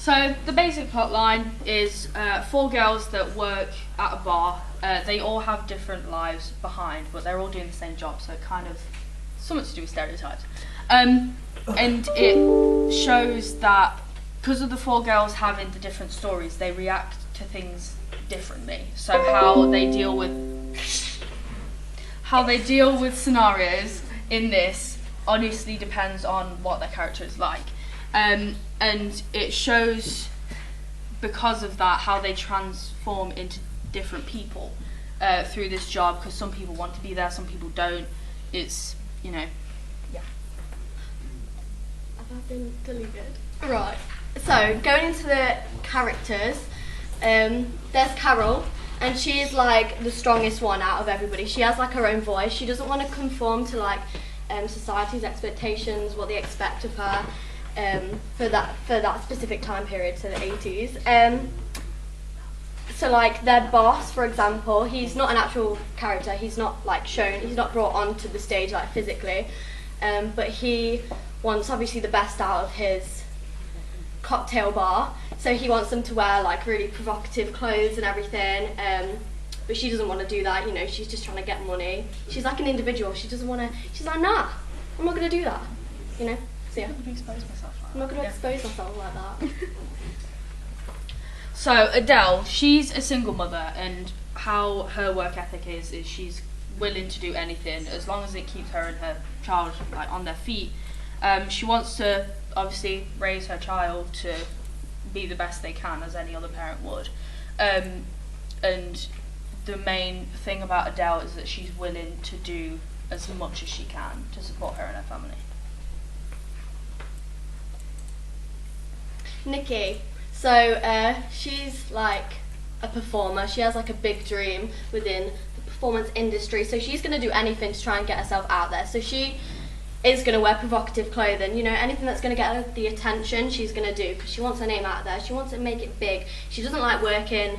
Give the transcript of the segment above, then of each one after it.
So the basic plot line is 4 girls that work at a bar. They all have different lives behind, but they're all doing the same job, so it kind of something to do with stereotypes. And it shows that because of the 4 girls having the different stories, they react to things differently. So how they deal with scenarios in this honestly depends on what their character is like. And it shows, because of that, how they transform into different people through this job, because some people want to be there, some people don't. It's, yeah. I've been deleted. Right, so going into the characters, there's Carol, and she is like the strongest one out of everybody. She has like her own voice. She doesn't want to conform to like society's expectations, what they expect of her. For that specific time period, so the 80s. So like their boss, for example, he's not an actual character. He's not like shown. He's not brought onto the stage like physically, but he wants obviously the best out of his cocktail bar. So he wants them to wear like really provocative clothes and everything. But she doesn't want to do that. You know, she's just trying to get money. She's like an individual. She doesn't want to. She's like, nah, I'm not gonna do that. You know. So yeah. I'm not going to expose myself like that. So Adele, she's a single mother, and how her work ethic is she's willing to do anything as long as it keeps her and her child like on their feet. She wants to obviously raise her child to be the best they can, as any other parent would. And the main thing about Adele is that she's willing to do as much as she can to support her and her family. Nikki, so she's like a performer. She has like a big dream within the performance industry, so she's going to do anything to try and get herself out there. So she is going to wear provocative clothing, you know, anything that's going to get her the attention she's going to do, because she wants her name out there. She wants to make it big. She doesn't like working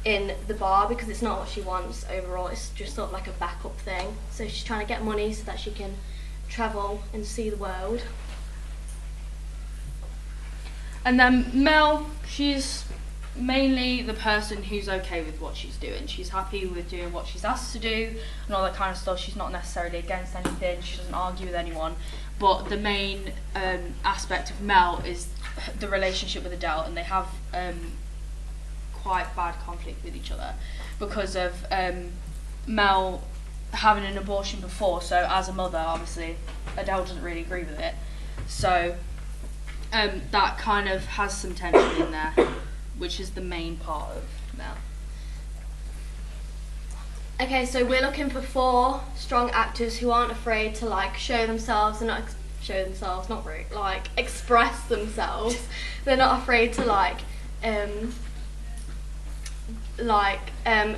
in the bar because it's not what she wants overall. It's just sort of like a backup thing. So she's trying to get money so that she can travel and see the world. And then Mel, she's mainly the person who's okay with what she's doing. She's happy with doing what she's asked to do and all that kind of stuff. She's not necessarily against anything. She doesn't argue with anyone. But the main aspect of Mel is the relationship with Adele, and they have quite bad conflict with each other because of Mel having an abortion before. So as a mother, obviously, Adele doesn't really agree with it. So that kind of has some tension in there, which is the main part of Mel. Okay, so we're looking for 4 strong actors who aren't afraid to like show themselves and not show themselves, not really, like express themselves. They're not afraid to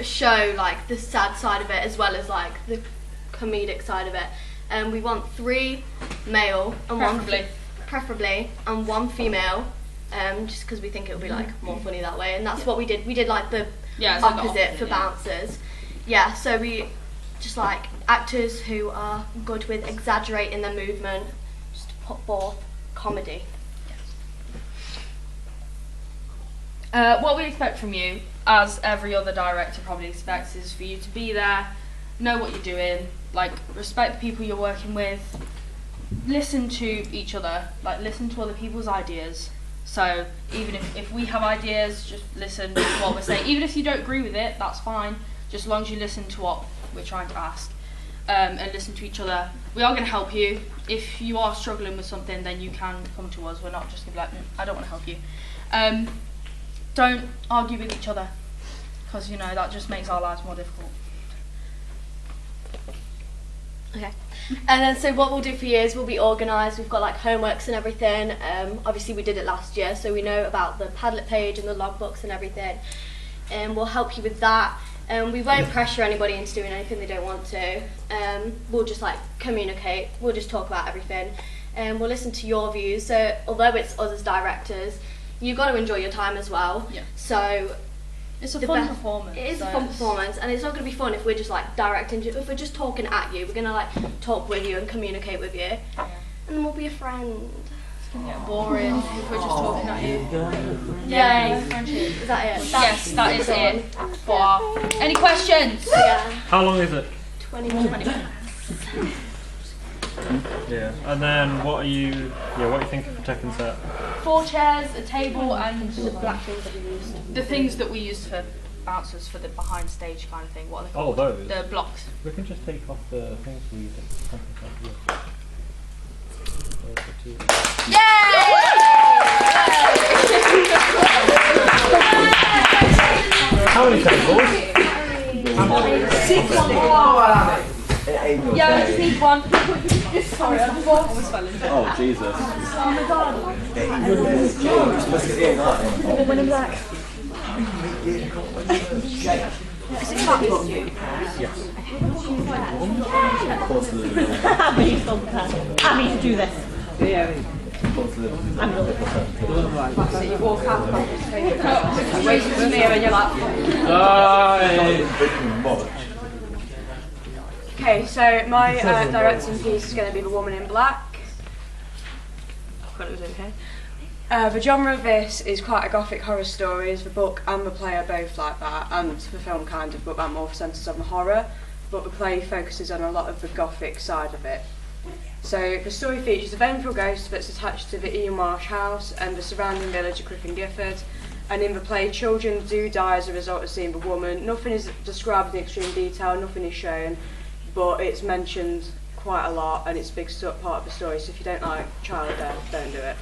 show like the sad side of it as well as like the comedic side of it. We want 3 male and preferably and 1 female, just because we think it would be like more funny that way, and that's what we did. We did like the opposite for bouncers. Yeah, so we just like actors who are good with exaggerating their movement, just to put forth comedy. What we expect from you, as every other director probably expects, is for you to be there, know what you're doing, like respect the people you're working with, listen to each other, like listen to other people's ideas. So even if we have ideas, just listen to what we're saying. Even if you don't agree with it, that's fine, just as long as you listen to what we're trying to ask, and listen to each other. We are going to help you. If you are struggling with something, then you can come to us. We're not just going to be like, I don't want to help you. Don't argue with each other, because you know that just makes our lives more difficult. Okay. And then so what we'll do for you is we'll be organised. We've got like homeworks and everything. Obviously we did it last year, so we know about the Padlet page and the logbooks and everything. And we'll help you with that. We won't pressure anybody into doing anything they don't want to. We'll just like communicate. We'll just talk about everything. And we'll listen to your views. So although it's us as directors, you've got to enjoy your time as well. Yeah. So it's a fun performance. It is a fun performance, and it's not going to be fun if we're just like directing. If we're just talking at you, we're going to like talk with you and communicate with you, and then we'll be a friend. gonna get boring if we're just talking at you. Yay, friendship. Is that it? Yes, that is it. Any questions? Yeah. How long is it? 20 minutes. Yeah. And then what are you thinking for second set? 4 chairs, a table, and The black things that we used. the things that we use for bouncers for the behind stage kind of thing. What are they Oh, called? those. The blocks. We can just take off the things we use at second set. How many tables? Yeah, let's sneak one. Sorry, I'm just always fell into it. Oh, Jesus. Oh my god. When in black. Happy to do this. So you walk out the back, just take it out. You wait for the mirror and you're like, Okay, so my directing piece is going to be The Woman in Black. I've got it over here. The genre of this is quite a gothic horror story, as the book and the play are both like that, and the film kind of, but that more centres on the horror, but the play focuses on a lot of the gothic side of it. So the story features a vengeful ghost that's attached to the Ian Marsh house and the surrounding village of Crick and Gifford, and in the play children do die as a result of seeing the woman. Nothing is described in extreme detail, nothing is shown, but it's mentioned quite a lot and it's a big part of the story, so if you don't like child death, don't do it.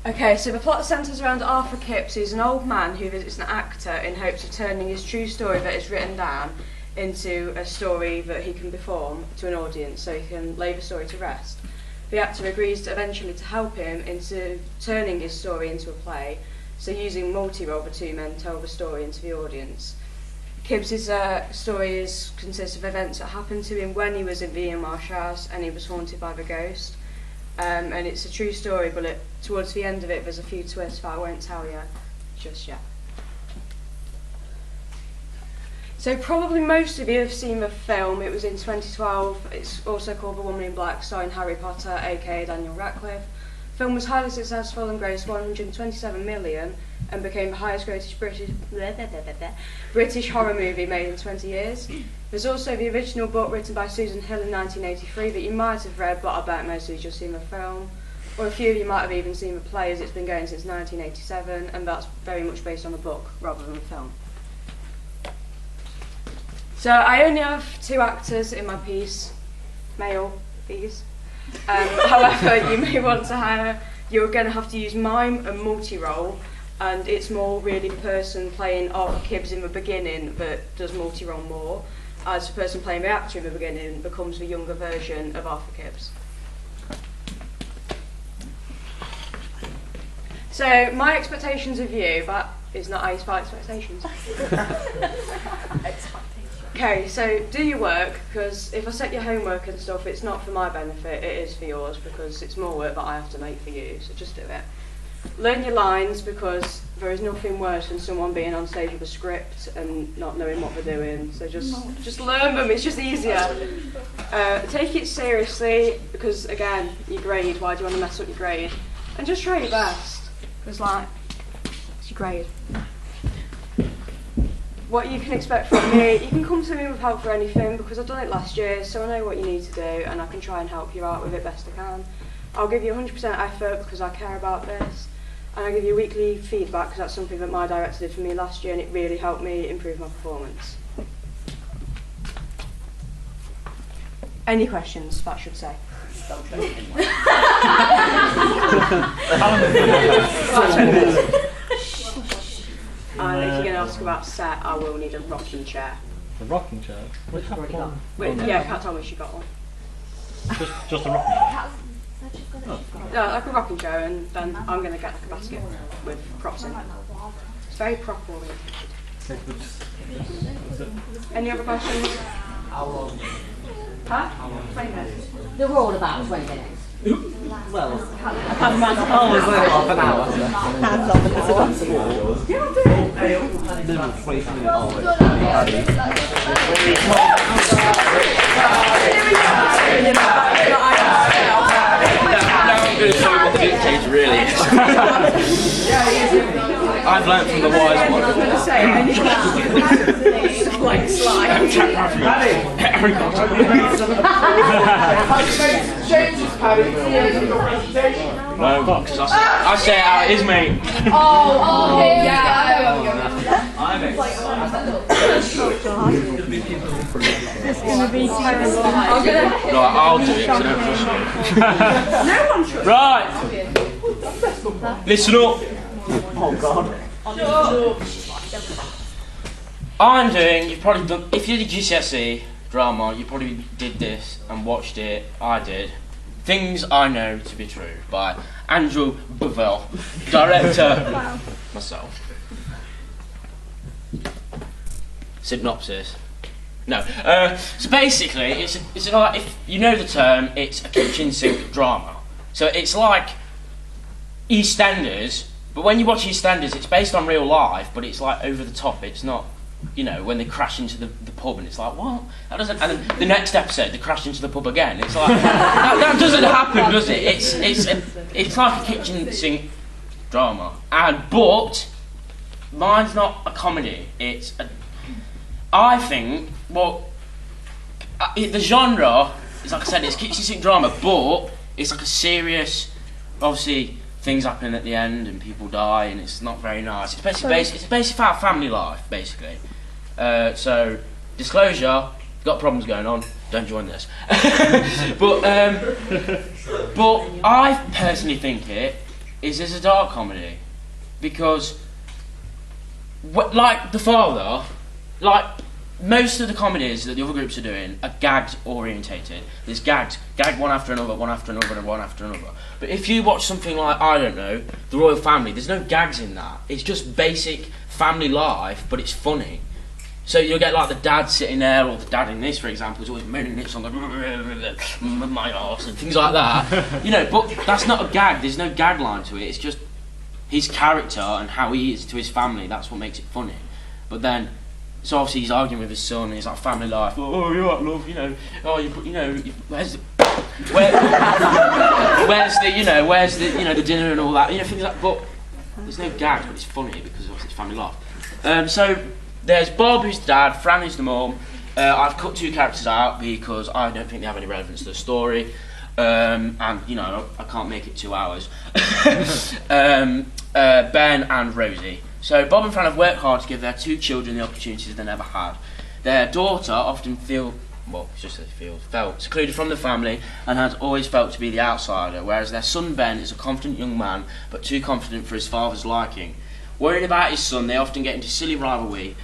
Okay, so the plot centres around Arthur Kipps, who's an old man who visits an actor in hopes of turning his true story that is written down into a story that he can perform to an audience so he can lay the story to rest. The actor agrees eventually to help him into turning his story into a play, so using multi-role, the two men tell the story into the audience. Kibbs's story consists of events that happened to him when he was in the Ian Marsh house and he was haunted by the ghost. And it's a true story, but towards the end of it there's a few twists that I won't tell you just yet. So probably most of you have seen the film. It was in 2012. It's also called The Woman in Black, starring Harry Potter, aka Daniel Radcliffe. The film was highly successful and grossed 127 million and became the highest grossed British horror movie made in 20 years. There's also the original book written by Susan Hill in 1983 that you might have read, but I bet most of you just seen the film. Or a few of you might have even seen the play, as it's been going since 1987, and that's very much based on the book rather than the film. So I only have 2 actors in my piece, male, these. However, you may want to hire, you're going to have to use mime and multi-role, and it's more really the person playing Arthur Kipps in the beginning that does multi-role more, as the person playing the actor in the beginning becomes the younger version of Arthur Kipps. So my expectations of you, that is not how you spell expectations. Okay, so do your work, because if I set your homework and stuff, it's not for my benefit, it is for yours, because it's more work that I have to make for you, so just do it. Learn your lines, because there is nothing worse than someone being on stage with a script and not knowing what they're doing, so just learn them, it's just easier. Take it seriously, because again, your grade, why do you want to mess up your grade? And just try your best, because it's your grade. What you can expect from me, you can come to me with help for anything, because I've done it last year, so I know what you need to do and I can try and help you out with it best I can. I'll give you 100% effort because I care about this, and I give you weekly feedback because that's something that my director did for me last year and it really helped me improve my performance. Any questions, that should say. And if you're going to ask about set, I will need a rocking chair. A rocking chair? Which one? Yeah, Kat told me she got one. Just a rocking chair? Yeah, like a rocking chair, and then I'm going to get like a basket with props in. It's very prop oriented. Any other questions? How long? Huh? 20 minutes. They were all about 20 minutes. Well, Half an hour. half an hour. Hands off at the Minimum 20 minutes. good kids, really. I've learnt from the wise one. Like slime. No, because I say it how it is, mate. It's going to be terrible. Right, I'll do it 'cause I don't trust you. Right, listen up. Oh God. I'm doing, you've probably done, if you did GCSE drama, you probably did this and watched it, I did. Things I Know to Be True by Andrew Bovell, director, myself. Synopsis. No. So basically, it's like, if you know the term, it's a kitchen sink drama. So it's like EastEnders, but when you watch EastEnders, it's based on real life, but it's like over the top. It's not, you know, when they crash into the pub and it's like, what? That doesn't. And then the next episode, they crash into the pub again. It's like that doesn't happen, does it? It's like a kitchen sink drama, but mine's not a comedy. I think, well, the genre is, like I said, it's kitchen sink drama, but it's like a serious, obviously, things happen at the end and people die and it's not very nice. It's basically about family life, basically. So, disclosure, got problems going on, don't join this. but I personally think it is as a dark comedy, because, like The Father, like most of the comedies that the other groups are doing are gagged orientated. There's gagged one after another, one after another, and one after another. But if you watch something like, I don't know, The Royal Family, there's no gags in that. It's just basic family life, but it's funny. So you'll get like the dad sitting there, or the dad in this, for example, is always moaning this song, my arse, and things like that. You know, but that's not a gag. There's no gag line to it. It's just his character and how he is to his family. That's what makes it funny. But then, so obviously he's arguing with his son, and he's like, family life. Oh, you're right, love. You know, where's the the dinner and all that. You know, things like. But there's no gag, but it's funny because obviously it's family life. So there's Bob, who's the dad. Fran, who's the mum. I've cut two characters out because I don't think they have any relevance to the story, and you know I can't make it 2 hours. Ben and Rosie. So Bob and Fran have worked hard to give their two children the opportunities they never had. Their daughter often felt secluded from the family and has always felt to be the outsider, whereas their son Ben is a confident young man, but too confident for his father's liking. Worried about his son, they often get into silly rivalries,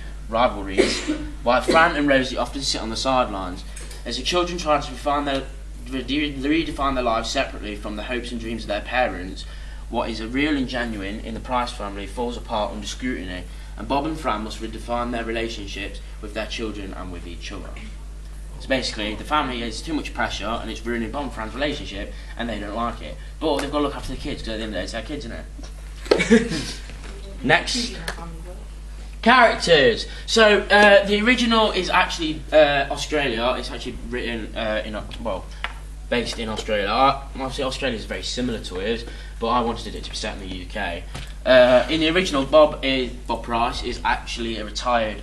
while Fran and Rosie often sit on the sidelines. As the children try to redefine their lives separately from the hopes and dreams of their parents, what is real and genuine in the Price family falls apart under scrutiny, and Bob and Fran must redefine their relationships with their children and with each other. So basically, the family has too much pressure and it's ruining Bob and Fran's relationship, and they don't like it. But they've got to look after the kids, because at the end of the day, it's their kids, isn't it? Next. Characters. So, the original is actually Australia. It's actually written based in Australia. Obviously, Australia is very similar to it, but I wanted it to be set in the UK. In the original, Bob Price is actually a retired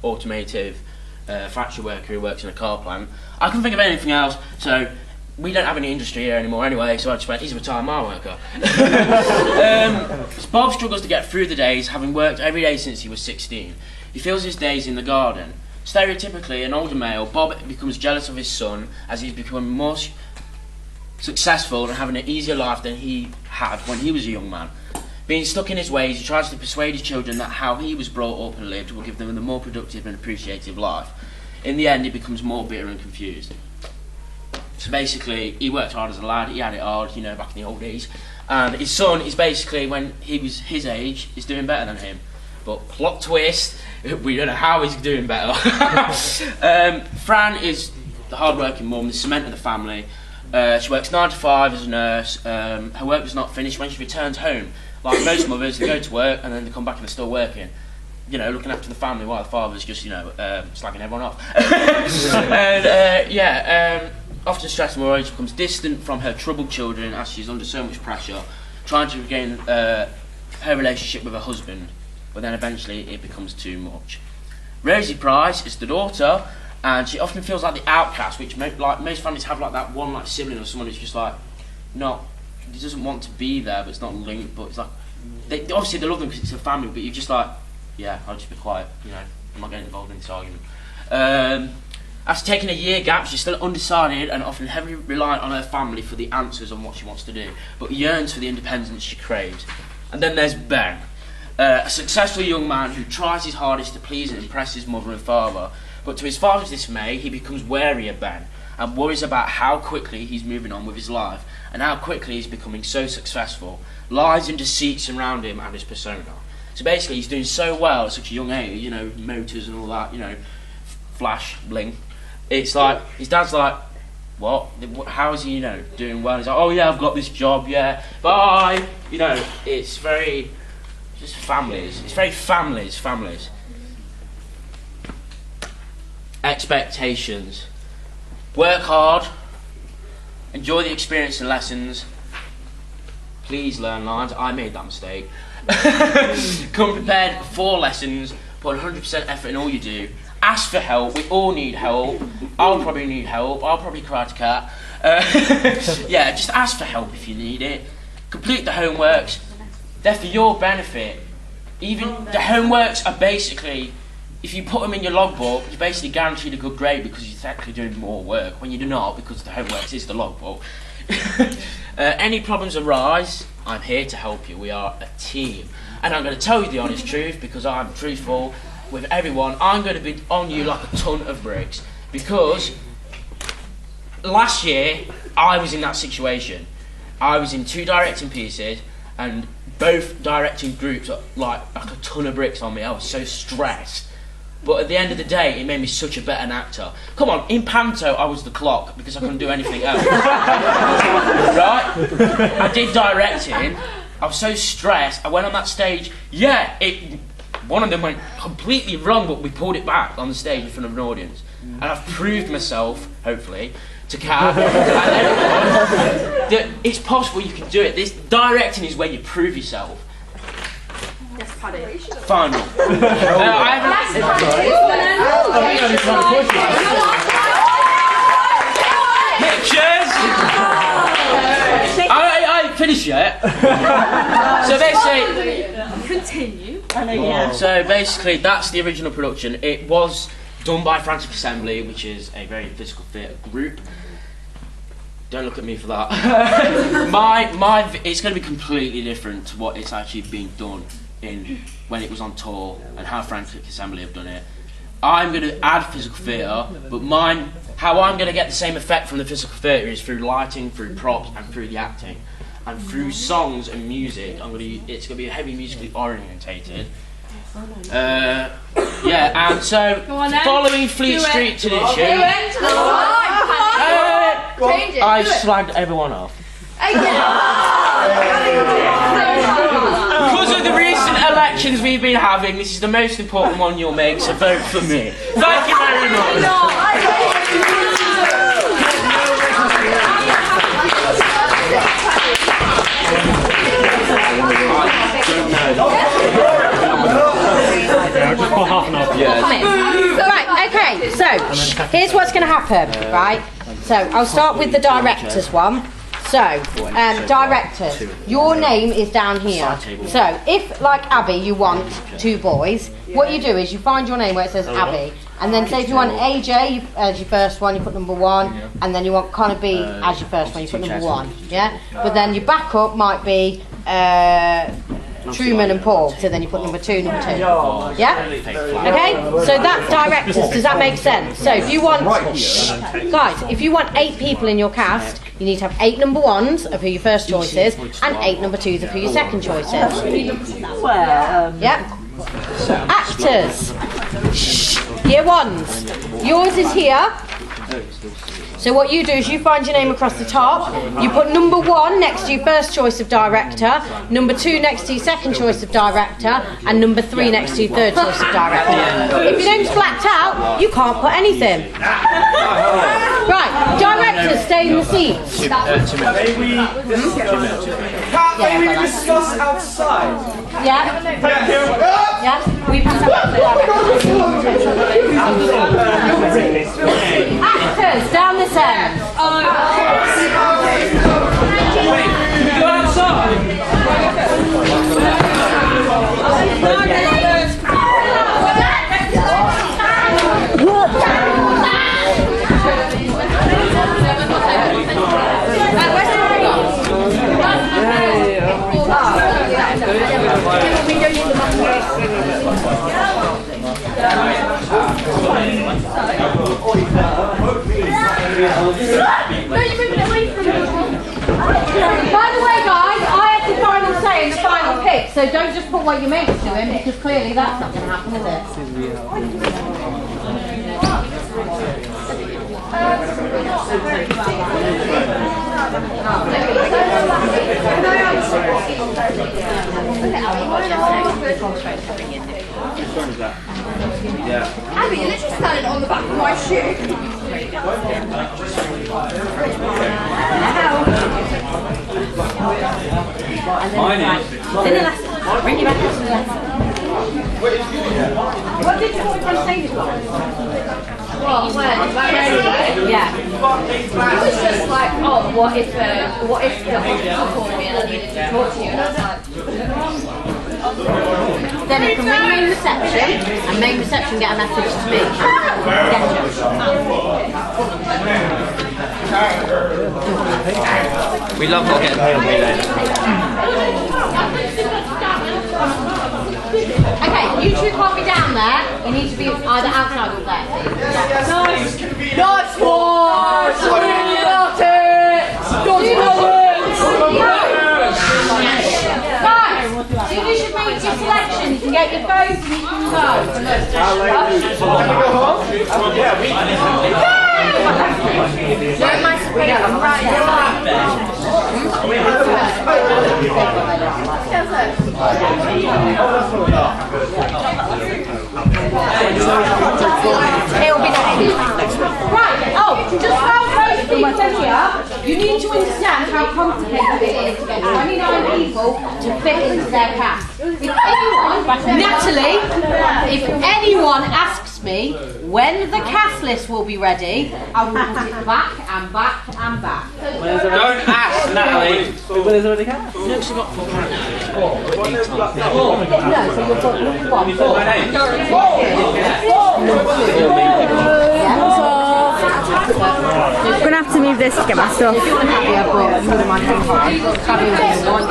automotive factory worker who works in a car plant. I couldn't think of anything else, so we don't have any industry here anymore anyway, so I just went, he's a retired mile worker. Bob struggles to get through the days, having worked every day since he was 16. He fills his days in the garden. Stereotypically, an older male, Bob becomes jealous of his son as he's become more successful and having an easier life than he had when he was a young man. Being stuck in his ways, he tries to persuade his children that how he was brought up and lived will give them a more productive and appreciative life. In the end, he becomes more bitter and confused. So basically, he worked hard as a lad, he had it hard, you know, back in the old days. And his son is basically, when he was his age, is doing better than him. But plot twist, we don't know how he's doing better. Fran is the hard-working mum, the cement of the family. She works 9 to 5 as a nurse. Her work was not finished when she returns home. Like most mothers, they go to work and then they come back and they're still working. You know, looking after the family while the father's just, slagging everyone off. And often stressed and worried, she becomes distant from her troubled children as she's under so much pressure, trying to regain her relationship with her husband, but then eventually it becomes too much. Rosie Price is the daughter, and she often feels like the outcast, which like most families have, like that one like sibling or someone who's just like he doesn't want to be there, but it's not linked. But it's like obviously they love them because it's a family, but you're just like, yeah, I'll just be quiet. You know, I'm not getting involved in this argument. After taking a year gap, she's still undecided and often heavily reliant on her family for the answers on what she wants to do, but yearns for the independence she craves. And then there's Ben, a successful young man who tries his hardest to please and impress his mother and father, but to his father's dismay, he becomes wary of Ben and worries about how quickly he's moving on with his life and how quickly he's becoming so successful. Lies and deceit surround him and his persona. So basically, he's doing so well at such a young age, you know, motors and all that, you know, flash, bling. It's like, his dad's like, what? How is he, you know, doing well? He's like, oh yeah, I've got this job, yeah, bye. You know, it's very, just families. It's very families. Expectations. Work hard. Enjoy the experience and lessons. Please learn lines. I made that mistake. Come prepared for lessons. Put 100% effort in all you do. Ask for help. We all need help. I'll probably need help. I'll probably cry to cat. Yeah, just ask for help if you need it. Complete the homeworks. They're for your benefit. Even the homeworks are basically, if you put them in your logbook, you're basically guaranteed a good grade because you're technically doing more work when you do not, because the homeworks is the logbook. Any problems arise, I'm here to help you. We are a team. And I'm going to tell you the honest truth because I'm truthful with everyone. I'm going to be on you like a ton of bricks because last year I was in that situation. I was in 2 directing pieces and both directing groups like a ton of bricks on me. I was so stressed. But at the end of the day, it made me such a better actor. Come on, in Panto, I was the clock because I couldn't do anything else. Right? I did directing. I was so stressed. I went on that stage. Yeah, one of them went completely wrong, but we pulled it back on the stage in front of an audience. And I've proved myself, hopefully, to Kat and everyone that it's possible you can do it. This directing is where you prove yourself. Yes, Paddy. Final. Pictures. I finished yet. So basically, Continue. So basically, that's the original production. It was done by Frantic Assembly, which is a very physical theatre group. Don't look at me for that. It's going to be completely different to what it's actually being done in when it was on tour and how Frantic Assembly have done it. I'm going to add physical theatre, but how I'm going to get the same effect from the physical theatre is through lighting, through props, and through the acting, and through songs and music. It's going to be heavy musically orientated. Yeah, and so following Fleet Street tradition, I slagged everyone off. Because of the recent elections we've been having, this is the most important one you'll make, so vote for me. Thank you very much. Right, okay, so here's what's going to happen, right? So I'll start with the directors one. So, directors, your name is down here. So, if, like Abby, you want 2 boys, what you do is you find your name where it says Abby, and then say if you want AJ as your first one, you put number 1, and then you want Connor B as your first one, you put number 1, yeah? But then your backup might be Truman and Paul, so then you put number 2, yeah? Okay, so that's directors, does that make sense? So if you want, guys, if you want 8 people in your cast, you need to have 8 number 1s of who your first choice is, and 8 number 2s of who your second choice is. Yep. Actors. Year 1s. Yours is here. So what you do is you find your name across the top, you put number 1 next to your first choice of director, number 2 next to your second choice of director, and number 3 next to your third choice of director. If your name's blacked out, you can't put anything. Right, directors, stay in the seats. May we discuss outside? Yeah. Yeah. We pass out the actors down this end. Go outside. By the way, guys, I have the final say in the final pick, so don't just put what your mate's doing, because clearly that's not going to happen, is it? Abby, you're literally standing on the back of my shoe. Bring you back. What did you want to say to us? Yeah. It was just like, oh, what if the hospital called me and I needed to talk to you? And I was like, Then it can ring main reception, and main reception get a message to me. We love not getting paid on relay. Okay, you two can't be down there. You need to be either outside or there. nice one! Guys, you should make your selection. You can get your phones and you can go. Don't mind spring, I'm right It'll be next week. Right, just while those people are here, you need to understand how complicated it is to get 29 people to fit into their cast. Natalie, if anyone asks me when the cast list will be ready, I will put it back and back and back. Don't ask, Natalie. When is it already cast? No, she got 4 candidates. No, so you've got number 1, 4. I'm gonna have to move this to get my stuff. If you want to have your book, you wouldn't mind having it. Having it in one.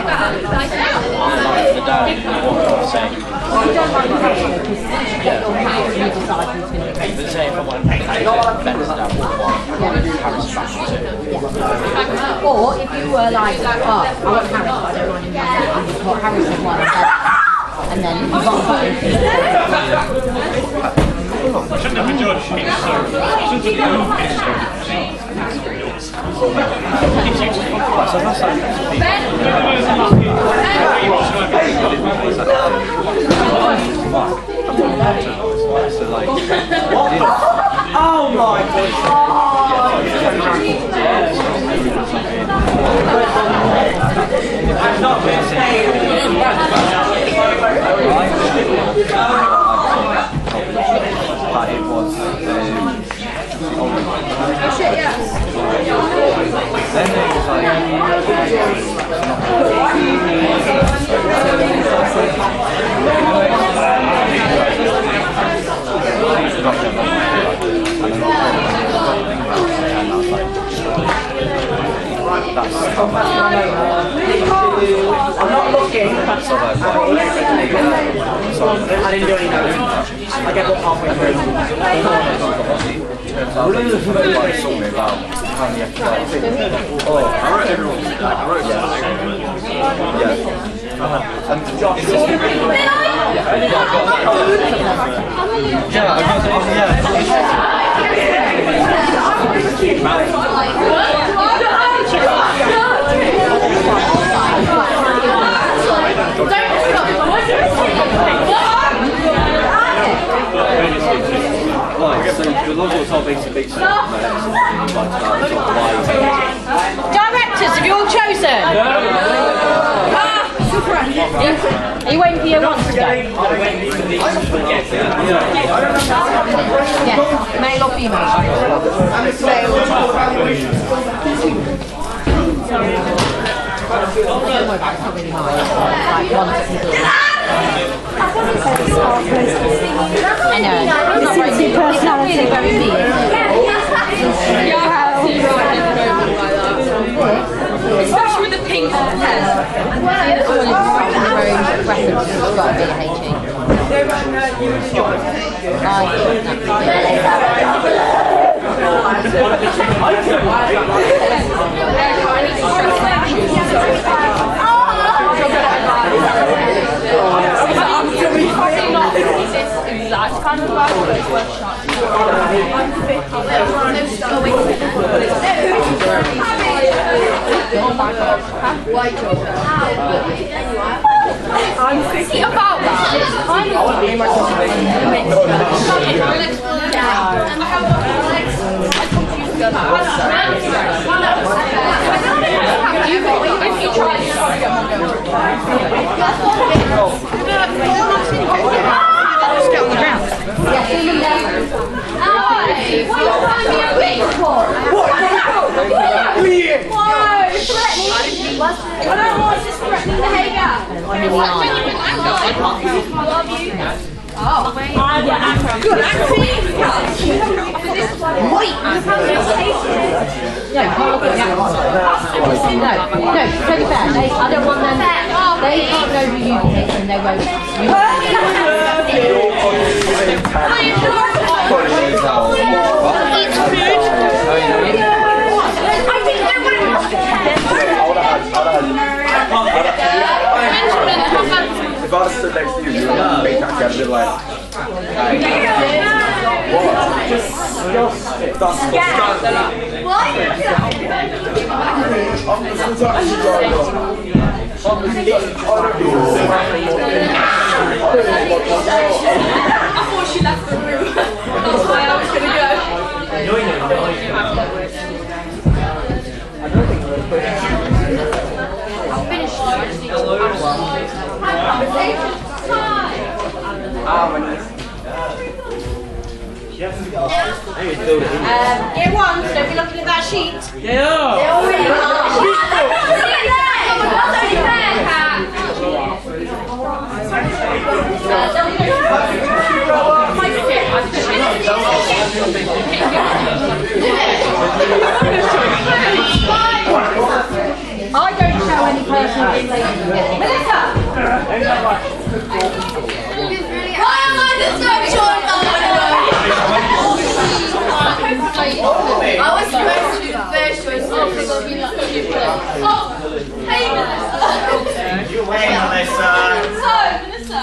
You don't mind the pressure because you get your house and you decide who's going to be But say if I want to pick better than Harris back to. Or if you were like, oh, I want Harris, but I don't want him back, and you put Harris in one and then you've got Shouldn't have been judged. Oh my I've not been saying but it was then it was I'm not looking. So I didn't do any notes. I get up halfway through. Really looking at what I saw me about how many episodes. Oh, I wrote everyone. I wrote And Josh. Yeah, So the logo top basically Directors, have you all chosen? Are you waiting for your one to go? Yes, male or female? Don't worry about it, it's not really mine. Like one to do. I know, it's not very big. It's not really very big. Especially with the pink hair. Reference has got to be a HE. That's kind of like it's worth shots. Oh my god. I'm thinking about that. It's kind of if you try Just get on the ground. I don't want this threatening behaviour. Good acting. No, take it back. I don't want them. They can't know who you pick and they won't. If I stood next to you, you would have made that get a bit like. I thought she left the room. That's why I was going to go. I'll finish. I just need to Year one, so don't be looking at that sheet. I don't show any personal information. Melissa! Why am I the third choice? I was supposed to be the first choice. Oh, hey Melissa. Hey, Melissa. So, Melissa,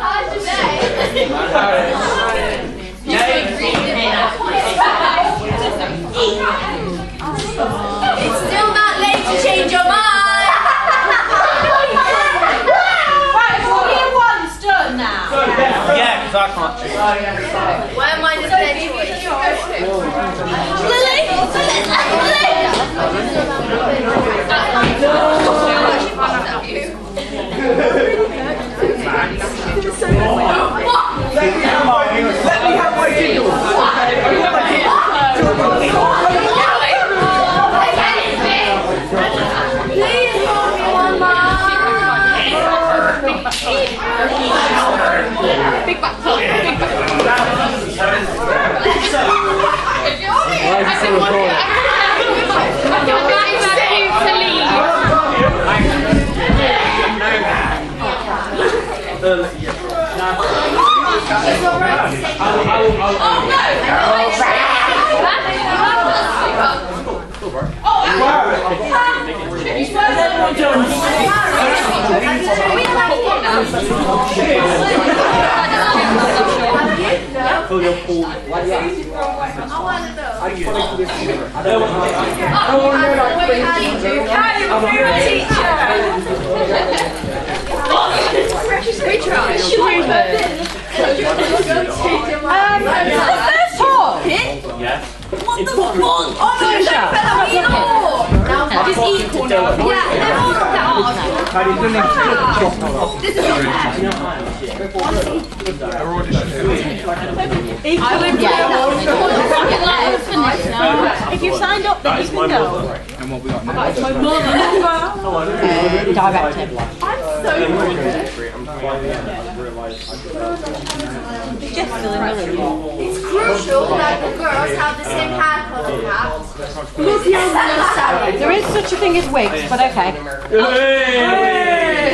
how's your day? It's still not late to change your mind. Right, so year one's done now. Yeah, because I can't choose. Where am I the third choice? Lily? Let me have my giggles. Please hold me one more. big back. I want to know. Paul. Just eat corner. Yeah, they're all If you've signed up, then you can go. And what we got now? Director. It's crucial that the girls have the same hair colour cap. There is such a thing as wigs, but okay.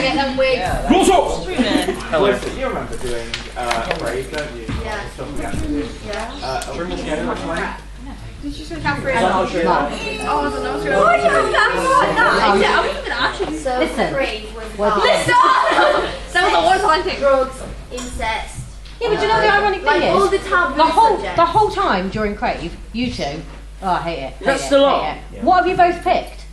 Get them wigs. Hello. You remember doing braids, don't you? Yeah. Stuff we had to do. Catherine. Listen. Some of the ones I think drugs, incest. Yeah, but do you know the ironic thing Like all is? the taboo subjects. The whole time during Crave, you two, oh, I hate it. That's still on? It. What have you both picked?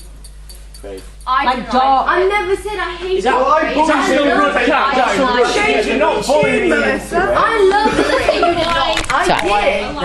Like dark. I never said I hate Is that still broadcast? You're not bullying me into it. I love it. I did.